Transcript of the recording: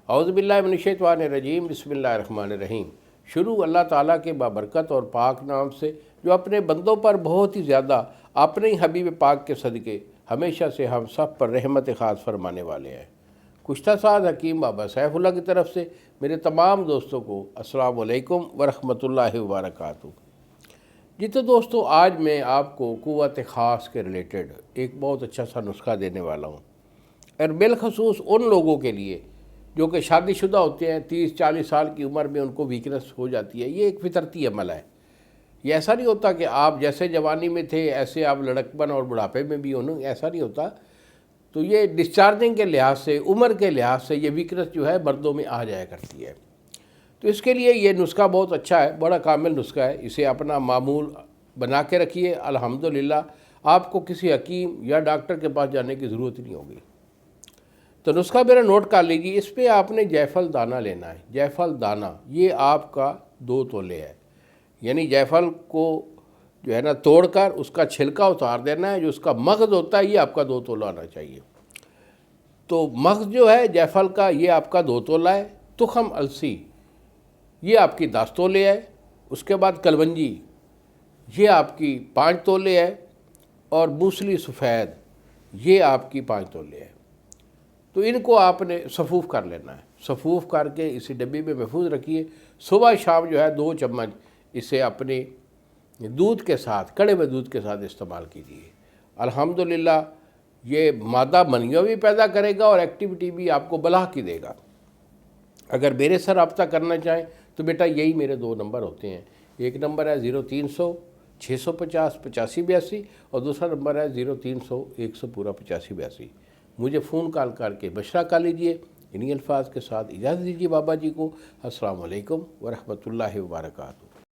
اعوذ باللہ من الشیطان الرجیم، بسم اللہ الرحمن الرحیم۔ شروع اللہ تعالیٰ کے بابرکت اور پاک نام سے جو اپنے بندوں پر بہت ہی زیادہ اپنے ہی حبیب پاک کے صدقے ہمیشہ سے ہم سب پر رحمت خاص فرمانے والے ہیں۔ کشتہ ساز حکیم بابا سیف اللہ کی طرف سے میرے تمام دوستوں کو السلام علیکم ورحمۃ اللہ وبرکاتہ۔ جی تو دوستو، آج میں آپ کو قوت خاص کے ریلیٹڈ ایک بہت اچھا سا نسخہ دینے والا ہوں، اور بالخصوص ان لوگوں کے لیے جو کہ شادی شدہ ہوتے ہیں، 30-40 سال کی عمر میں ان کو ویکنس ہو جاتی ہے۔ یہ ایک فطرتی عمل ہے۔ یہ ایسا نہیں ہوتا کہ آپ جیسے جوانی میں تھے ایسے آپ لڑکپن اور بڑھاپے میں بھی ہوں، ایسا نہیں ہوتا۔ تو یہ ڈسچارجنگ کے لحاظ سے، عمر کے لحاظ سے یہ ویکنس جو ہے مردوں میں آ جایا کرتی ہے۔ تو اس کے لیے یہ نسخہ بہت اچھا ہے، بڑا کامل نسخہ ہے۔ اسے اپنا معمول بنا کے رکھیے، الحمدللہ آپ کو کسی حکیم یا ڈاکٹر کے پاس جانے کی ضرورت نہیں ہوگی۔ تو نسخہ میرا نوٹ کر لیجیے۔ اس پہ آپ نے جیفل دانہ لینا ہے۔ جیفل دانہ یہ آپ کا 2 تولے ہے، یعنی جیفل کو جو ہے نا توڑ کر اس کا چھلکا اتار دینا ہے۔ جو اس کا مغز ہوتا ہے یہ آپ کا 2 تولہ آنا چاہیے۔ تو مغز جو ہے جیفل کا یہ آپ کا 2 تولہ ہے۔ تخم السی یہ آپ کی 10 تولے ہے۔ اس کے بعد کلونجی یہ آپ کی 5 تولے ہے، اور موسلی سفید یہ آپ کی 5 تولے ہے۔ تو ان کو آپ نے صفوف کر لینا ہے۔ صفوف کر کے اسی ڈبی میں محفوظ رکھیے۔ صبح شام جو ہے 2 چمچ اسے اپنے دودھ کے ساتھ، کڑے ہوئے دودھ کے ساتھ استعمال کیجیے۔ الحمدللہ یہ مادہ منیوں بھی پیدا کرے گا اور ایکٹیویٹی بھی آپ کو بلا کی دے گا۔ اگر میرے سے رابطہ کرنا چاہیں تو بیٹا یہی میرے 2 نمبر ہوتے ہیں۔ ایک نمبر ہے 0300 650 8582 اور دوسرا نمبر ہے 0300 100 پورا 8582۔ مجھے فون کال کر کے مشورہ کر لیجئے۔ انہی الفاظ کے ساتھ اجازت دیجیے بابا جی کو۔ السلام علیکم ورحمۃ اللہ وبرکاتہ۔